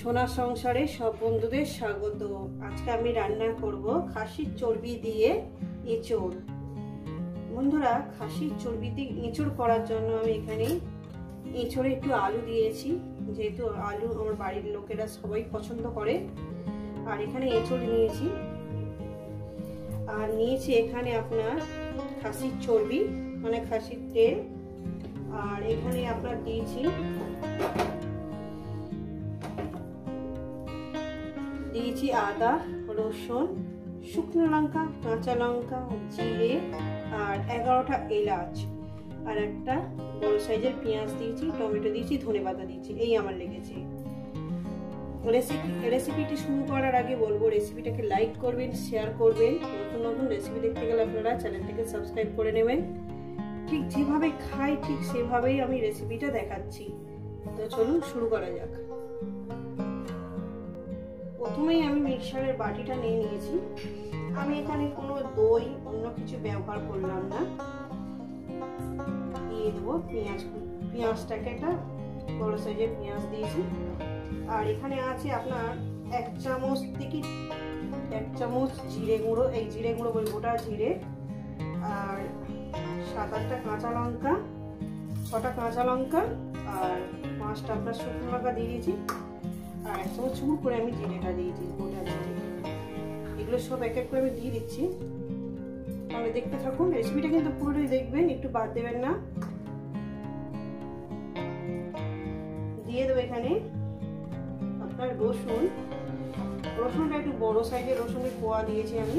সোনা সংসারে সব বন্ধুদের স্বাগত। আজকে আমি রান্না করব খাসির চর্বি দিয়ে এঁচোড়। বন্ধুরা, খাসির চর্বি দিয়ে এঁচোড় করার জন্য আমি এখানে এঁচোড়ে একটু আলু দিয়েছি, যেহেতু আলু আমার বাড়ির লোকেরা সবাই পছন্দ করে। আর এখানে এঁচোড় নিয়েছি, আর নিয়েছি এখানে আপনার খাসির চর্বি মানে খাসির তেল। আর এখানে আপনার দিয়েছি আদা, রসুন, শুকনো লঙ্কা, কাঁচা লঙ্কা, জিরে আর 11টা এলাচ আর একটা বড় সাইজের পেঁয়াজ দিয়েছি, টমেটো দিয়েছি, ধনেপাতা দিয়েছি। এই আমার লেগেছে। রেসিপিটি শুরু করার আগে বলবো, রেসিপিটাকে লাইক করবেন, শেয়ার করবেন। নতুন নতুন রেসিপি দেখতে গেলে আপনারা চ্যানেলটাকে সাবস্ক্রাইব করে নেবেন। ঠিক যেভাবে খাই ঠিক সেভাবেই আমি রেসিপিটা দেখাচ্ছি। তো চলুন শুরু করা যাক। প্রথমেই আমি মিক্সারের বাটিটা নিয়ে নিয়েছি। আমি এখানে কোনো দই অন্য কিছু ব্যবহার করলাম না। দিয়ে দেবো পেঁয়াজটাকে, একটা বড় সাইজের পেঁয়াজ দিয়েছি। আর এখানে আছে আপনার 1 চামচ থেকে 1 চামচ জিরে গুঁড়ো, এই জিরে গুঁড়ো বলি গোটা জিরে। আর 7-8টা কাঁচা লঙ্কা, 6টা কাঁচা লঙ্কা আর 5টা আপনার শুকনো লঙ্কা দিয়ে দিয়েছি। আর 1 চামচ চুমুক করে আমি জিরেটা দিয়েছি, গোটা জিরে। এগুলো সব এক এক করে আমি দিয়ে দিচ্ছি। তাহলে দেখতে থাকুন, রেসিপিটা কিন্তু পুরোটাই দেখবেন, একটু বাদ দেবেন না। দিয়ে দেবো এখানে আপনার রসুনটা একটু বড় সাইজের রসুনের কোয়া দিয়েছি আমি।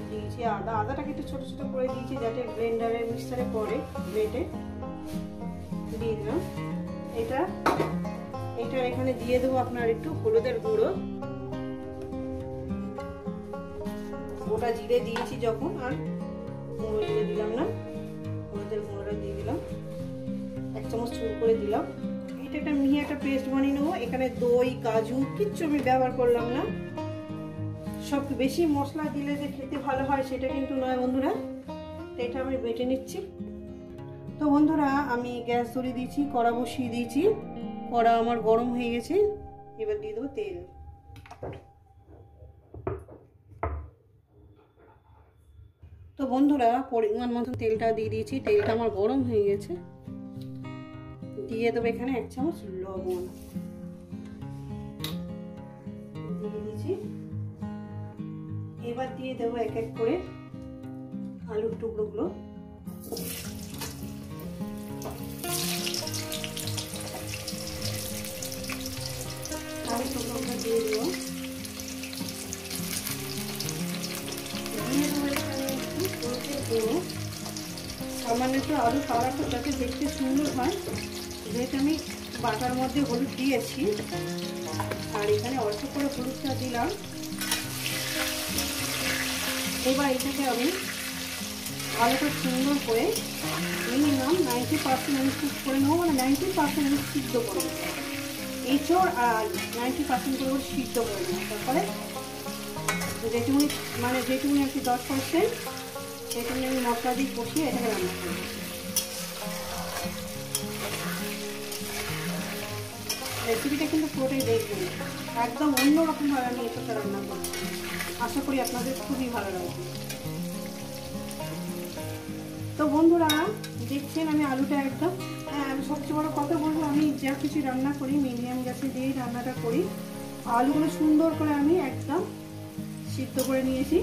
দিয়েছি আদাটাকে একটু ছোট ছোট করে দিয়েছি, যাতে ব্লেন্ডারের মিক্সারে পড়ে বেটে। দিয়ে দিলাম এটা এখানে দিয়ে দেবো আপনার একটু হলুদের গুঁড়ো। গোটা জিরে দিয়েছি যখন, আর গুঁড়ো জিরে দিলাম না, হলুদের গুঁড়োটা দিয়ে দিলাম। 1 চামচ চুর করে দিলাম। এটা একটা মিহি একটা পেস্ট বানিয়ে নেবো। এখানে দই, কাজু কিচ্ছু আমি ব্যবহার করলাম না। সব বেশি মশলা দিলে যে খেতে ভালো হয় সেটা কিন্তু নয় বন্ধুরা। এটা আমি বেটে নিচ্ছি। তো বন্ধুরা, আমি গ্যাস ধরিয়ে দিয়েছি, কড়া বসিয়ে দিয়েছি। কড়া আমার গরম হয়ে গেছে। এবার দিয়ে দেবো তেল। তো বন্ধুরা, পরিমাণ মতন তেলটা দিয়ে দিয়েছি। তেলটা আমার গরম হয়ে গেছে। দিয়ে দেবো এখানে 1 চামচ লবণ দিয়ে দিয়েছি। এবার দিয়ে দেবো এক এক করে আলুর টুকরোগুলো। আলুর টুকরোগুলো দিয়ে দেবো। সামান্য একটু আলু কালারটা যাতে দেখতে সুন্দর হয়, যেহেতু আমি বাটার মধ্যে হলুদ দিয়েছি। আর এখানে অল্প করে হলুদটা দিলাম। এবার এটাকে আমি আলুটা সুন্দর করে মিনিমাম 90% আমি কুক করে নেবো, মানে 90% আমি সিদ্ধ করে নেবো। এঁচোড় আর আলু 90% করে সিদ্ধ করে নেবো। তারপরে যেটুকুনি আর কি 10% সেটুকুনি আমি মশলা দিয়ে কষিয়ে এটাকে রান্না করবো। রেসিপিটা কিন্তু পুরোটাই দেখবেন, একদম অন্যরকমভাবে আমি এঁচোড়টা রান্না করছি। আশা করি আপনাদের খুবই ভালো লাগবে। তো বন্ধুরা, দেখছেন আমি আলুটা একদম, আমি সবচেয়ে বড় কথা বলবো, আমি যা কিছু রান্না করি মিডিয়াম গ্যাসে দিয়েই রান্নাটা করি। আলুগুলো সুন্দর করে আমি একদম সিদ্ধ করে নিয়েছি।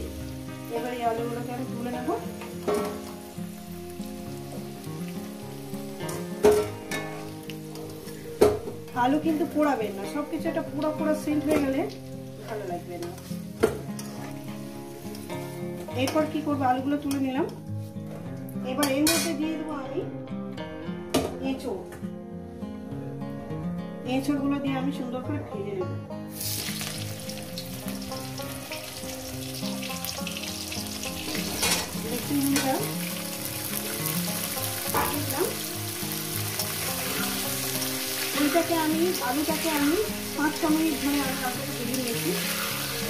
এবার এই আলুগুলোকে আমি তুলে নেব। আলু কিন্তু পোড়াবেন না, সবকিছু একটা পোড়া সেন্ট হয়ে গেলে ভালো লাগবে না। এরপর কি করবো, আলুগুলো তুলে নিলাম। এবার এর মধ্যে দিয়ে দেবো আমি এঁচোড়গুলো দিয়ে আমি সুন্দর করে ভেজে নেব। আলুটাকে আমি 5-6 মিনিট ধরে আলুটাকে ভেজে নিয়েছি।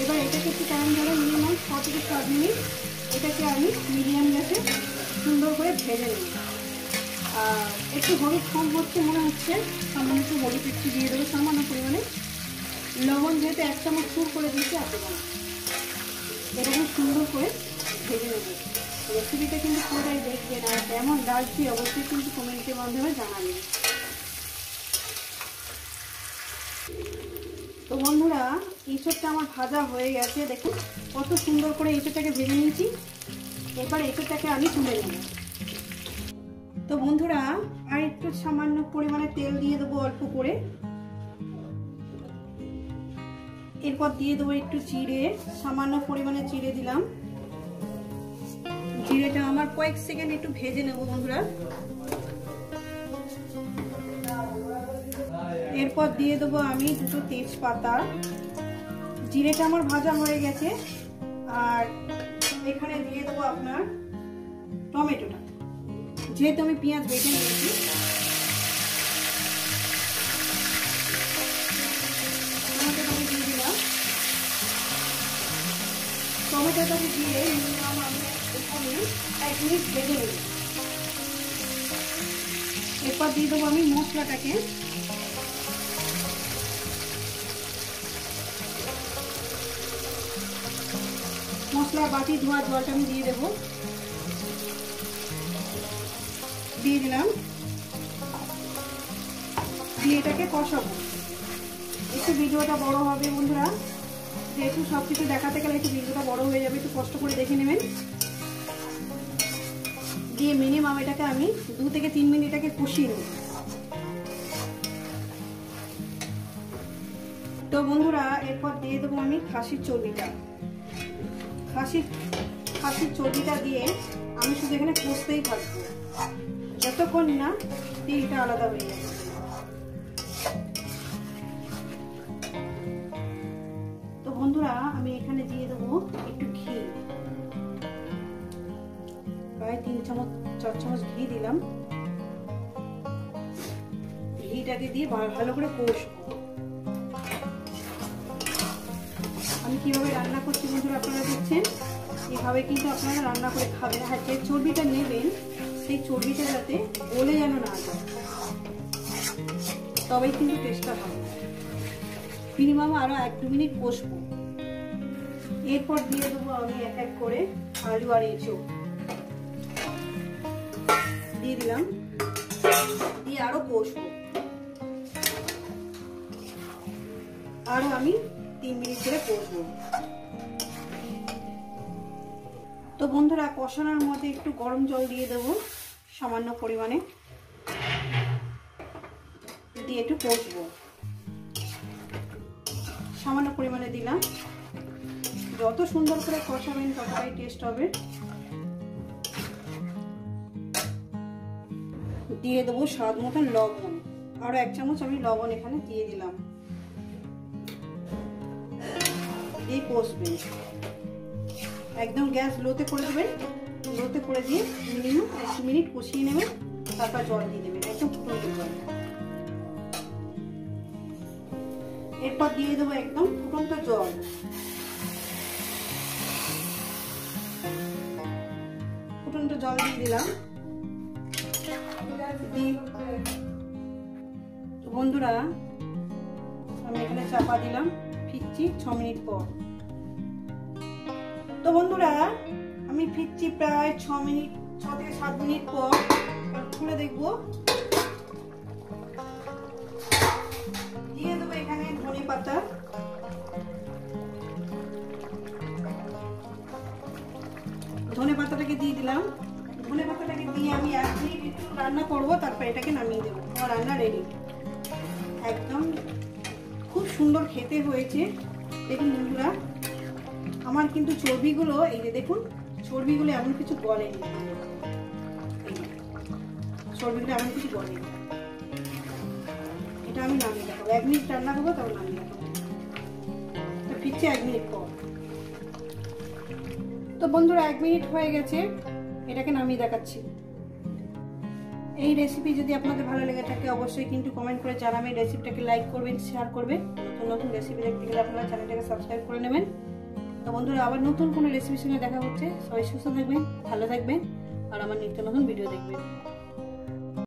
এবার এটাকে একটু টাইম ধরে মিনিমাম 6 থেকে 7 মিনিট এটাকে আমি মিডিয়াম গ্যাসে সুন্দর করে ভেজে নেব। আর একটু হলুদ কম হচ্ছে মনে হচ্ছে, সামান্য একটু হলুদ একটু দিয়ে দেবো সামান্য পরিমাণে। লবণ যেহেতু 1 চামচ চুর করে দিয়েছি আপনারা এরকম সুন্দর করে ভেজে নেব। রেসিপিটা কিন্তু পুরোটাই দেখবেন, আর কেমন লাগছে অবশ্যই কিন্তু কমেন্টের মাধ্যমে জানাবেন। তো বন্ধুরা এঁচোড়টা আমার ভাজা হয়ে গেছে, দেখুন কত সুন্দর করে এঁচোড়টাকে ভেজে নিয়েছি। এবার এঁচোড়টাকে আমি তুলে নেব। তো বন্ধুরা আর একটু সামান্য পরিমাণে তেল দিয়ে দেবো অল্প করে। এরপর দিয়ে দেবো একটু জিরে, সামান্য পরিমাণে জিরে দিলাম। জিরেটা আমার কয়েক সেকেন্ড একটু ভেজে নেব বন্ধুরা। এরপর দিয়ে দেবো আমি 2টো তেজপাতা। জিরেটা আমার ভাজা হয়ে গেছে। আর এখানে দিয়ে দেবো আপনার টমেটোটা, যেহেতু আমি পেঁয়াজ বেটে নিয়েছি। টমেটোটাকে দিয়ে দিলাম। টমেটোটাকে দিয়ে মিনিমাম আমি এখানে 1 মিনিট ভেজে নেব। এরপর দিয়ে দেবো আমি মশলাটাকে। মশলা বাটি ধোয়া জলটা আমি দিয়ে দেবো, দিয়ে দিলাম। দিয়ে এটাকে কষাবো। একটু ভিডিওটা বড় হবে বন্ধুরা, যেহেতু সবকিছু দেখাতে গেলে একটু ভিডিওটা বড় হয়ে যাবে, একটু কষ্ট করে দেখে নেবেন। দিয়ে মিনিমাম এটাকে আমি 2 থেকে 3 মিনিট এটাকে কষিয়ে নেব। তো বন্ধুরা এরপর দিয়ে দেবো আমি খাসির চর্বিটা। খাসির চর্বিটা দিয়ে আমি শুধু এখানে কষতেই থাকবো যতক্ষণ না তেলটা আলাদা হয়ে যাবে। তো বন্ধুরা আমি এখানে দিয়ে দেবো একটু ঘি, প্রায় 4 চামচ ঘি দিলাম। ঘিটাকে দিয়ে ভালো করে কষবো। আমি কিভাবে রান্না করছি বন্ধুরা আপনারা দেখছেন, এভাবে কিন্তু আপনারা রান্না করে খাবেন। আর যে চর্বিটা নেবেন সেই চর্বিটা যাতে গলে যেন না যায়, তবেই কিন্তু টেস্টটা হবে। মিনিমাম আরো 1-2 মিনিট কষবো। এরপর দিয়ে দেবো আমি এক এক করে আলু আর এঁচোড় দিয়ে দিলাম। দিয়ে আরো কষবো। আরো আমি 3 মিনিট ধরে কষবো। তো বন্ধুরা কষানোর মধ্যে একটু গরম জল দিয়ে দেবো সামান্য পরিমাণে, দিয়ে একটু কষবো। সামান্য পরিমাণে দিলাম। যত সুন্দর করে কষাবেন ততটাই টেস্ট হবে। দিয়ে দেবো স্বাদ মতন লবণ, আরো 1 চামচ আমি লবণ এখানে দিয়ে দিলাম। দিয়ে কষবেন, একদম গ্যাস লোতে করে দেবেন। লোতে করে দিয়ে মিনিমাম 1 মিনিট কষিয়ে নেবেন, তারপর জল দিয়ে দেবেন, একদম ফুটন্ত জল। এরপর দিয়ে দেবো একদম ফুটন্ত জল। ফুটন্ত জল দিয়ে দিলাম। বন্ধুরা আমি এখানে চাপা দিলাম, ফিরছি 6 মিনিট পর। তো বন্ধুরা আমি ফিরছি প্রায় 6 থেকে 7 মিনিট পর। খুলে দেখবো। দিয়ে দেবো এখানে ধনে পাতা। ধনে পাতাটাকে দিয়ে দিলাম। ধনে পাতাটাকে দিয়ে আমি 1 মিনিট একটু রান্না করবো, তারপর এটাকে নামিয়ে দেবো। আমার রান্না রেডি। একদম খুব সুন্দর খেতে হয়েছে। দেখুন বন্ধুরা আমার কিন্তু চর্বিগুলো, এই যে দেখুন চর্বিগুলো এমন কিছু গলেনি। চর্বিগুলো এমন কিছু গলেনি। এটা আমি নামিয়ে দেখাবো। 1 মিনিট রান্না করবো, তারপর নামিয়ে দেখাবো। ফিরছে 1 মিনিট পর। তো বন্ধুরা 1 মিনিট হয়ে গেছে, এটাকে নামিয়ে দেখাচ্ছি। এই রেসিপি যদি আপনাদের ভালো লেগে থাকে অবশ্যই কিন্তু কমেন্ট করে জানাবেন। রেসিপিটাকে লাইক করবেন, শেয়ার করবেন। নতুন নতুন রেসিপি দেখতে গেলে আপনারা চ্যানেলটাকে সাবস্ক্রাইব করে নেবেন। তো বন্ধুরা আবার নতুন কোনো রেসিপির সঙ্গে দেখা হচ্ছে। সবাই সুস্থ থাকবেন, ভালো থাকবেন, আর আমার নিত্য নতুন ভিডিও দেখবেন।